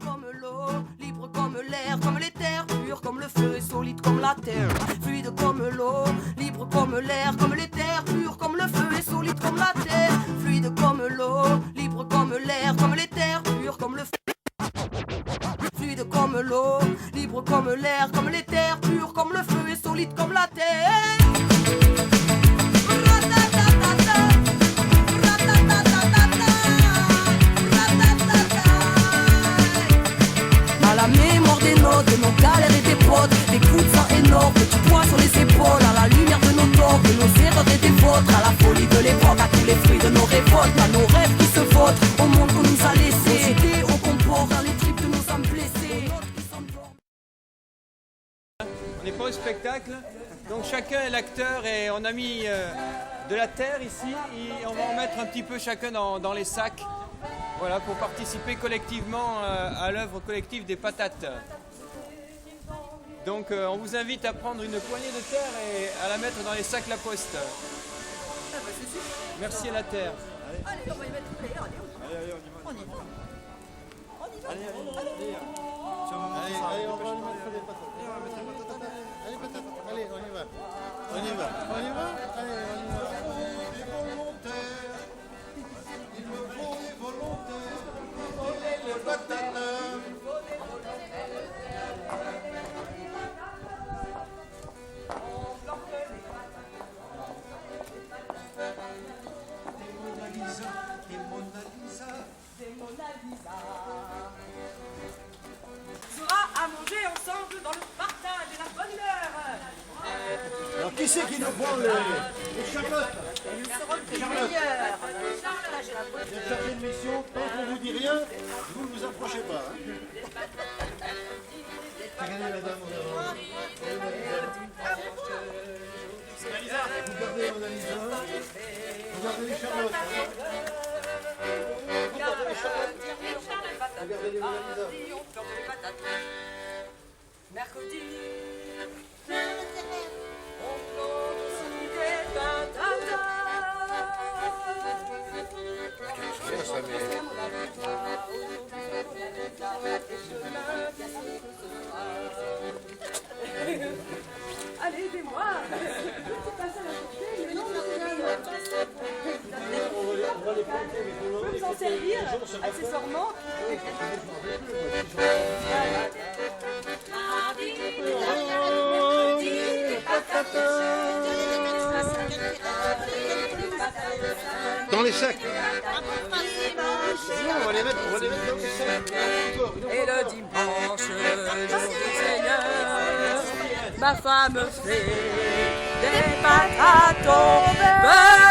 comme l'eau, libre comme l'air, comme les terres, pur comme le feu et solide comme la terre. Fluide comme l'eau, libre comme l'air, comme les terres, pur comme le feu et solide comme la terre. Fluide comme l'eau, libre comme l'air, comme les terres, pur comme le feu. Fluide comme l'eau, libre comme l'air, comme les terres, pur comme le feu et solide comme la terre. À la mémoire des notes, de nos galères et des potes, des coups de sang énormes, petit poids sur les épaules, à la lumière de nos torts, de nos erreurs et des vôtres, à la folie de l'époque, à tous les fruits de nos révoltes, à nos rêves qui se votent, au monde qu'on nous a laissé, aux idées, au comport, dans les tripes de nos âmes blessées. On n'est pas au spectacle, donc chacun est l'acteur et on a mis de la terre ici et on va en mettre un petit peu chacun dans les sacs. Voilà, pour participer collectivement à l'œuvre collective des patates. Donc on vous invite à prendre une poignée de terre et à la mettre dans les sacs La Poste. Merci à la terre. Allez, on va y mettre. Allez, on y va. Allez, on va y mettre les patates. Allez, patates. Allez, on y va. On y va. On y va. Allez, on y va. Il me faut des volontaires. Les patates. À manger ensemble dans le partage et la bonne humeur. Alors, qui c'est qui nous prend les Charlotte? Nous serons les meilleurs. Viens chercher une mission, tant qu'on vous dit rien, vous ne vous approchez pas. Regardez la dame en avant. Vous gardez Mona Lisa. Vous gardez les Charlotte. Regardez les Charlotte. Regardez les Mona Lisa. Mercredi, on plante aussi des patates. Allez, aidez-moi. On va les planter, mais On peut s'en servir accessoirement. Dans les sacs. On va les mettre dans les sacs. Et le dimanche, jour du Seigneur, ma femme fait des patates au beurre.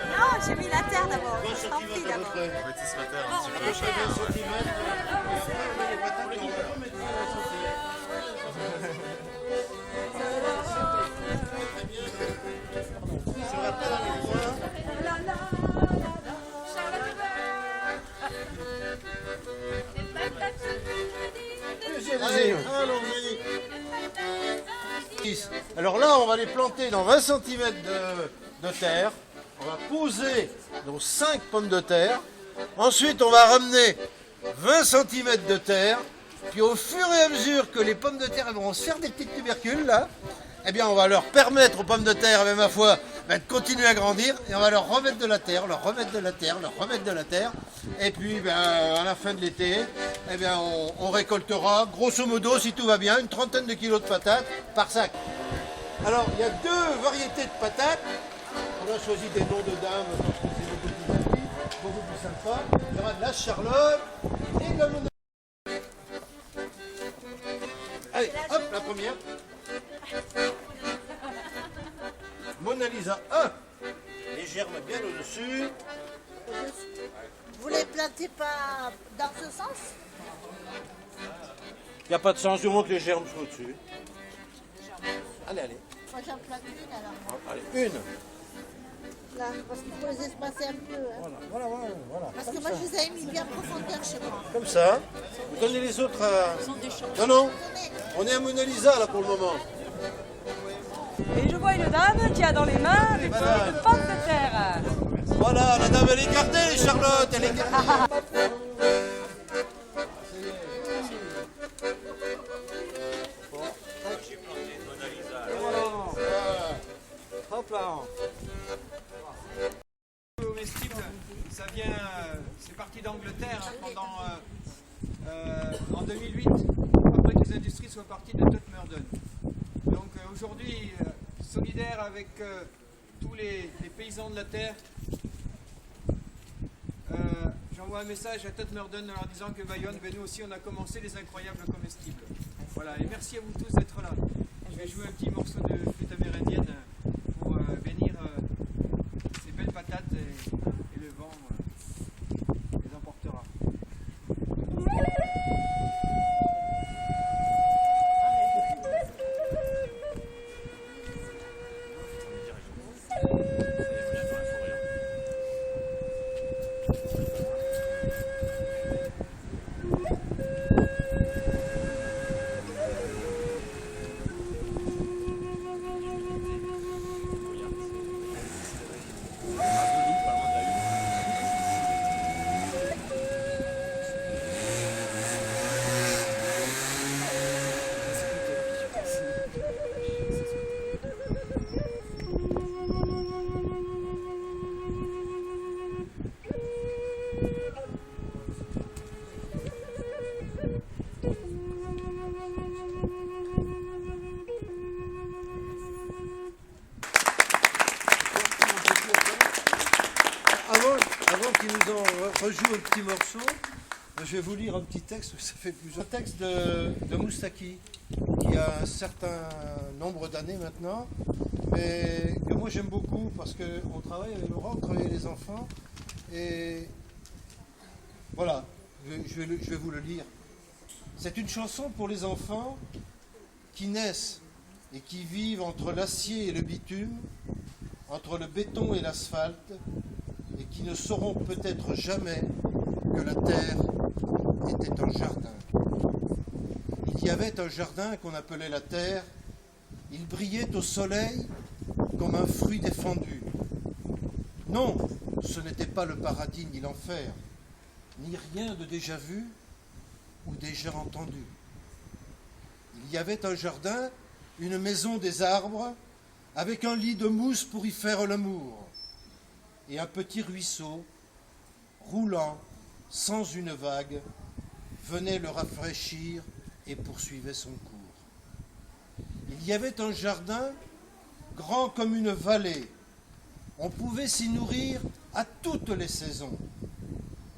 Non, j'ai mis la terre d'abord. Je t'en prie d'abord. Ce matin, un petit peu chacun. Allez, allons-y. Alors là, on va les planter dans 20 cm de terre. On va poser nos 5 pommes de terre. Ensuite, on va ramener 20 cm de terre. Puis au fur et à mesure que les pommes de terre vont se faire des petits tubercules, là, eh bien, on va leur permettre aux pommes de terre, eh bien, ma foi, de continuer à grandir. Et on va leur remettre de la terre, leur remettre de la terre, leur remettre de la terre. Et puis, ben, à la fin de l'été, eh bien, on récoltera, grosso modo, si tout va bien, une trentaine de kilos de patates par sac. Alors, il y a 2 variétés de patates. On a choisi des noms de dames parce que c'est beaucoup plus rapide, beaucoup plus sympa. Il y aura de la Charlotte et de la Mona. Allez, hop, la première. Mona Lisa 1. Les germes bien au-dessus. Vous les plantez pas dans ce sens? Il n'y a pas de sens, du moment que les germes sont au-dessus. Allez, allez. Moi j'en plante une alors. Allez, une. Là, parce qu'il faut les espacer un peu. Hein. Voilà. Parce que moi je les avais mis bien profondeur chez moi. Comme ça. Vous donnez les autres à... Non, on est à Mona Lisa là pour le moment. Et je vois une dame qui a dans les mains des feuilles de pommes de terre. Voilà, la dame mais elle est gardée, les Charlotte, elle est gardée. Hop là. Comestible, ça vient, c'est parti d'Angleterre en 2008, après que les industries soient parties de Todmorden. Donc aujourd'hui, solidaire avec tous les paysans de la terre, j'envoie un message à Todmorden en leur disant que Bayonne, nous aussi on a commencé les incroyables comestibles. Voilà, et merci à vous tous d'être là. Je vais jouer un petit morceau de flûte amérindienne pour bénir ces belles patates et le vent les emportera. Avant qu'il nous en rejoue un petit morceau, je vais vous lire un petit texte, ça fait plusieurs textes de Moustaki, qui a un certain nombre d'années maintenant, mais que moi j'aime beaucoup parce qu'on travaille avec Laurent, on travaille avec les enfants, et voilà, je vais vous le lire. C'est une chanson pour les enfants qui naissent et qui vivent entre l'acier et le bitume, entre le béton et l'asphalte, et qui ne sauront peut-être jamais que la terre était un jardin. Il y avait un jardin qu'on appelait la terre, il brillait au soleil comme un fruit défendu. Non, ce n'était pas le paradis ni l'enfer, ni rien de déjà vu ou déjà entendu. Il y avait un jardin, une maison des arbres, avec un lit de mousse pour y faire l'amour, et un petit ruisseau, roulant, sans une vague, venait le rafraîchir et poursuivait son cours. Il y avait un jardin, grand comme une vallée. On pouvait s'y nourrir à toutes les saisons,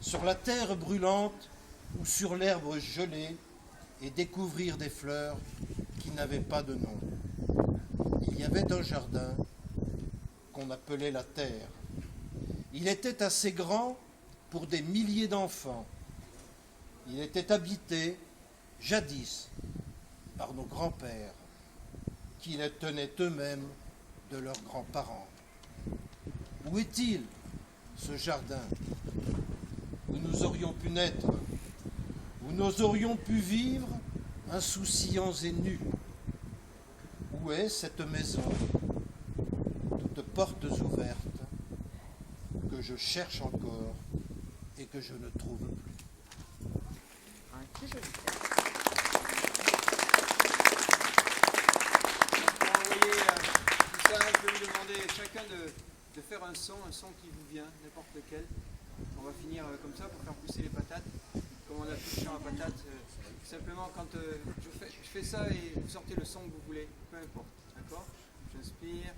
sur la terre brûlante ou sur l'herbe gelée, et découvrir des fleurs qui n'avaient pas de nom. Il y avait un jardin qu'on appelait la terre. Il était assez grand pour des milliers d'enfants. Il était habité, jadis, par nos grands-pères, qui les tenaient eux-mêmes de leurs grands-parents. Où est-il, ce jardin, où nous aurions pu naître, où nous aurions pu vivre insouciants et nus? Où est cette maison, toutes portes ouvertes, que je cherche encore et que je ne trouve plus? Pour envoyer tout ça, je vais vous demander chacun de faire un son qui vous vient, n'importe lequel. On va finir comme ça pour faire pousser les patates. Comme on a tout le champ à patates, simplement quand je fais ça et vous sortez le son que vous voulez, peu importe. D'accord? J'inspire.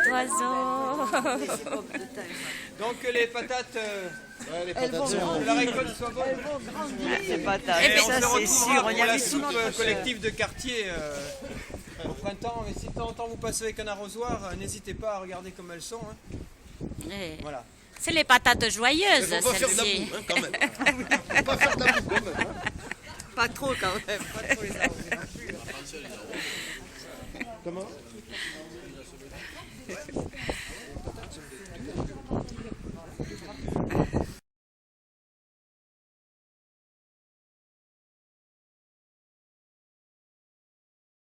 d'oiseaux. Donc que les patates, Les patates, c'est bon. la récolte soit bonne. Les patates. Et on Ça, se c'est retrouvera sûr. On y pour a la vu tout soupe notre collective de quartier au printemps. Mais si de temps en temps vous passez avec un arrosoir, n'hésitez pas à regarder comme elles sont. Hein. Eh, Voilà. c'est les patates joyeuses, Faut pas faire de la celles-ci. boue, hein, quand même. Faut pas faire de la boue, quand même. Hein. Pas trop quand même. Pas trop les arroser non plus. Comment